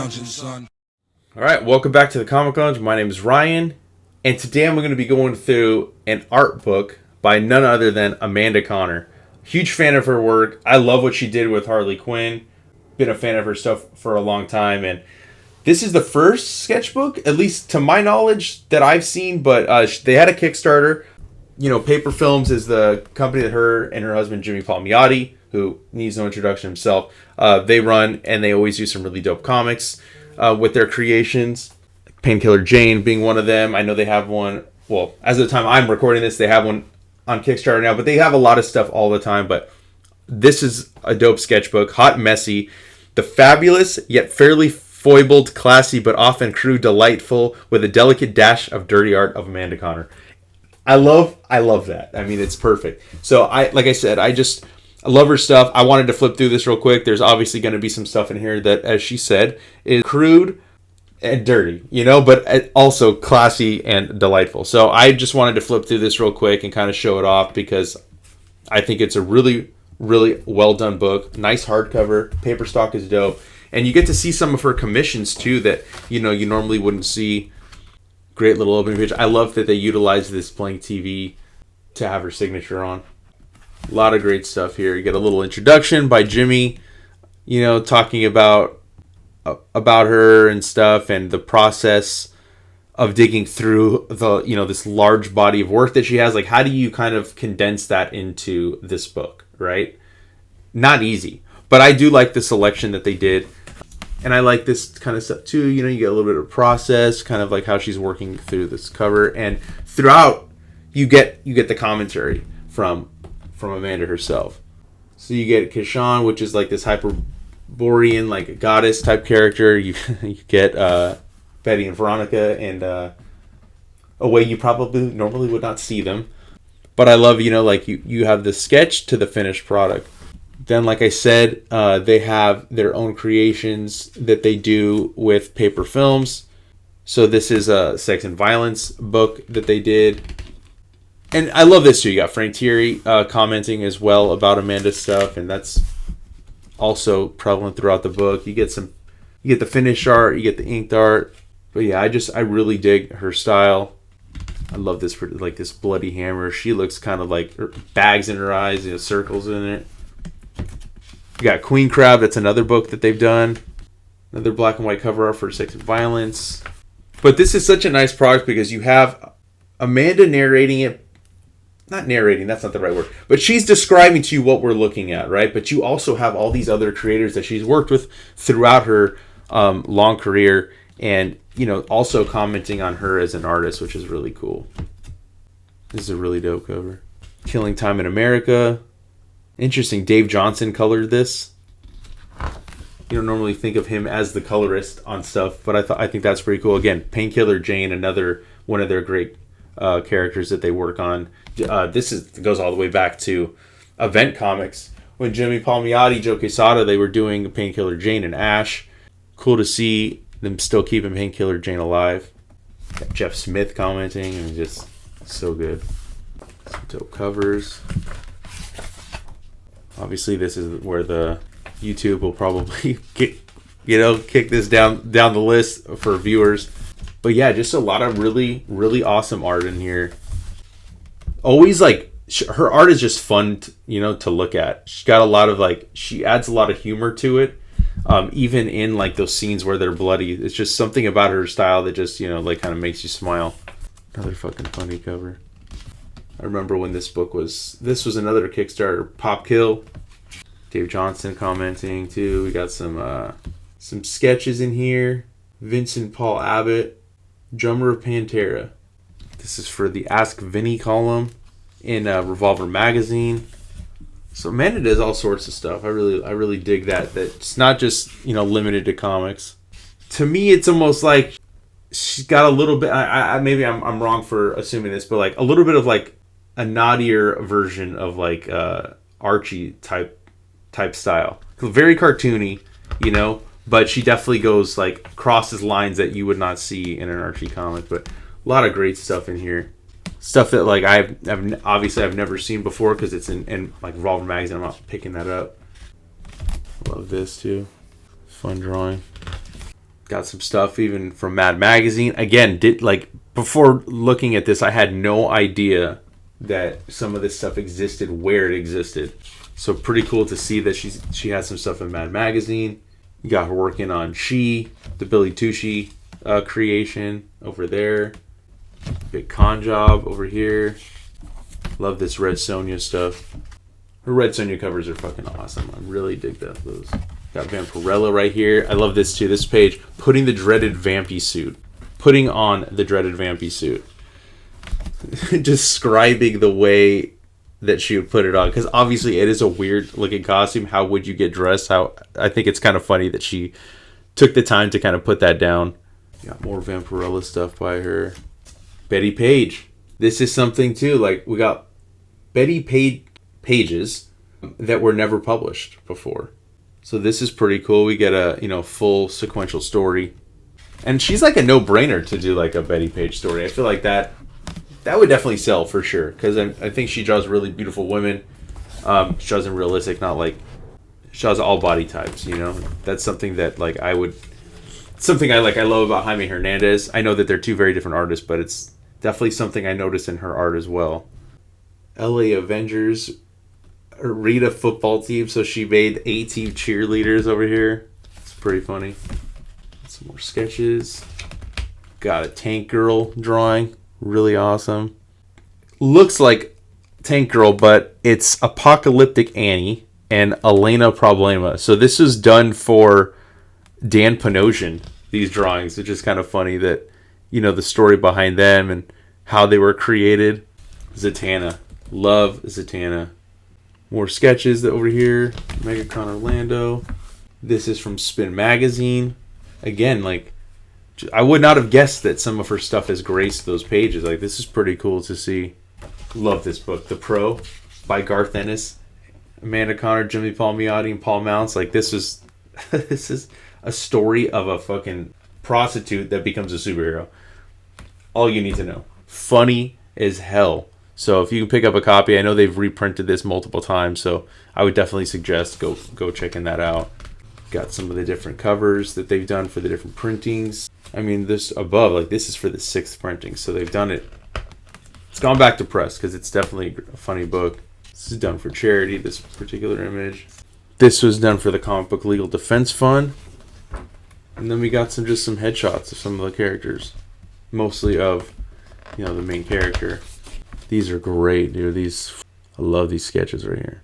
lounging, son. All right, welcome back to the Comic Lounge. My name is Ryan, and today I'm going to be going through an art book by none other than Amanda Conner. Huge fan of her work. I love what she did with Harley Quinn. Been a fan of her stuff for a long time, and this is the first sketchbook, at least to my knowledge, that I've seen, but they had a Kickstarter. You know, Paper Films is the company that her and her husband, Jimmy Palmiotti, who needs no introduction himself, they run, and they always do some really dope comics with their creations. Painkiller Jane being one of them. I know they have one, well, as of the time I'm recording this, they have one on Kickstarter now, but they have a lot of stuff all the time. But this is a dope sketchbook, hot and messy. The fabulous, yet fairly foibled, classy, but often crude, delightful, with a delicate dash of dirty art of Amanda Conner. I love that. I mean, it's perfect. So I love her stuff. I wanted to flip through this real quick. There's obviously going to be some stuff in here that, as she said, is crude and dirty, you know, but also classy and delightful. So I just wanted to flip through this real quick and kind of show it off because I think it's a really, really well done book. Nice hardcover. Paper stock is dope. And you get to see some of her commissions too that, you know, you normally wouldn't see. Great little opening page. I love that they utilize this blank TV to have her signature on. A lot of great stuff here. You get a little introduction by Jimmy, you know, talking about her and stuff and the process of digging through the, you know, this large body of work that she has. Like, how do you kind of condense that into this book, right? Not easy. But I do like the selection that they did. And I like this kind of stuff too. You know, you get a little bit of process, kind of like how she's working through this cover. And throughout, you get the commentary from Amanda herself. So you get Kashan, which is like this Hyperborean, like goddess type character. You get Betty and Veronica, and a way you probably normally would not see them. But I love, you know, like you have the sketch to the finished product. Then, like I said, they have their own creations that they do with Paper Films. So this is a sex and violence book that they did. And I love this too. You got Frank Thierry commenting as well about Amanda's stuff. And that's also prevalent throughout the book. You get the finished art, you get the inked art. But yeah, I really dig her style. I love this, like this bloody hammer. She looks kind of like bags in her eyes, you know, circles in it. You got Queen Crab, that's another book that they've done. Another black and white cover art for sex and violence. But this is such a nice product because you have Amanda narrating it. Not narrating, that's not the right word. But she's describing to you what we're looking at, right? But you also have all these other creators that she's worked with throughout her long career. And, you know, also commenting on her as an artist, which is really cool. This is a really dope cover. Killing Time in America. Interesting. Dave Johnson colored this. You don't normally think of him as the colorist on stuff, but I think that's pretty cool. Again, Painkiller Jane, another one of their great characters that they work on. This goes all the way back to Event Comics when Jimmy Palmiotti, Joe Quesada, they were doing Painkiller Jane and Ash. Cool to see them still keeping Painkiller Jane alive. Got Jeff Smith commenting, and just so good. Some dope covers. Obviously, this is where the YouTube will probably kick this down the list for viewers. But yeah, just a lot of really, really awesome art in here. Always like her art is just fun, to look at. She's got a lot of she adds a lot of humor to it. Even in like those scenes where they're bloody, it's just something about her style that just kind of makes you smile. Another fucking funny cover. I remember when this was another Kickstarter, Pop Kill. Dave Johnson commenting too. We got some sketches in here. Vincent Paul Abbott, drummer of Pantera. This is for the Ask Vinny column in Revolver magazine. So Amanda does all sorts of stuff. I really dig that. That it's not just limited to comics. To me, it's almost like she's got a little bit. Maybe I'm wrong for assuming this, but like a little bit of like a naughtier version of like Archie type style. Very cartoony, but she definitely goes like crosses lines that you would not see in an Archie comic. But a lot of great stuff in here. Stuff that like I've never seen before because it's in like Revolver magazine. I'm not picking that up. Love this too. Fun drawing. Got some stuff even from Mad Magazine. Again, before looking at this, I had no idea that some of this stuff existed where it existed. So pretty cool to see that she has some stuff in Mad Magazine. You got her working on the Billy Tucci creation over there. Big con job over here. Love this Red Sonja stuff. Her Red Sonja covers are fucking awesome. I really dig those. Got Vampirella right here. I love this too. This page, putting the dreaded Vampy suit. Putting on the dreaded Vampy suit. Describing the way that she would put it on, because obviously it is a weird looking costume. How would you get dressed? I think it's kind of funny that she took the time to kind of put that down. Got more Vampirella stuff by her. Betty Page. This is something too. Like, we got Betty Page pages that were never published before. So this is pretty cool. We get a full sequential story, and she's like a no-brainer to do like a Betty Page story. I feel like that would definitely sell for sure, because I think she draws really beautiful women. She draws them realistic, not like she draws all body types. That's something that something I like. I love about Jaime Hernandez. I know that they're two very different artists, but it's definitely something I noticed in her art as well. LA Avengers, Rita football team. So she made A-team cheerleaders over here. It's pretty funny. Some more sketches. Got a Tank Girl drawing. Really awesome. Looks like Tank Girl, but it's Apocalyptic Annie and Elena Problema. So this is done for Dan Panosian, these drawings, which is kind of funny that, the story behind them and how they were created. Zatanna. Love Zatanna. More sketches over here. MegaCon Orlando. This is from Spin Magazine. Again, I would not have guessed that some of her stuff has graced those pages. This is pretty cool to see. Love this book. The Pro by Garth Ennis, Amanda Conner, Jimmy Palmiotti, and Paul Mounts. This is a story of a fucking prostitute that becomes a superhero. All you need to know. Funny as hell. So if you can pick up a copy, I know they've reprinted this multiple times, so I would definitely suggest go checking that out. Got some of the different covers that they've done for the different printings. I mean, this above, this is for the 6th printing, so they've done it. It's gone back to press because it's definitely a funny book. This is done for charity, this particular image. This was done for the Comic Book Legal Defense Fund. And then we got some headshots of some of the characters. Mostly of, the main character. These are great, dude. I love these sketches right here.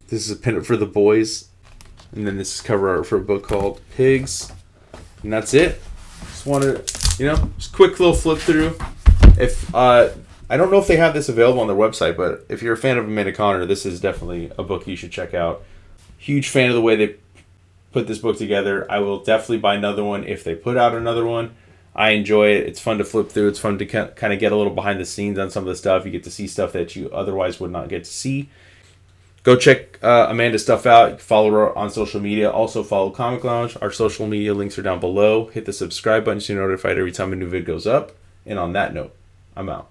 This is a pinup for the boys. And then this is cover art for a book called Pigs. And that's it. Just wanted to, just quick little flip through. If I don't know if they have this available on their website, but if you're a fan of Amanda Conner, this is definitely a book you should check out. Huge fan of the way they put this book together. I will definitely buy another one if they put out another one. I enjoy it. It's fun to flip through. It's fun to kind of get a little behind the scenes on some of the stuff. You get to see stuff that you otherwise would not get to see. Go check Amanda's stuff out. Follow her on social media. Also follow Comic Lounge. Our social media links are down below. Hit the subscribe button so you're notified every time a new vid goes up. And on that note, I'm out.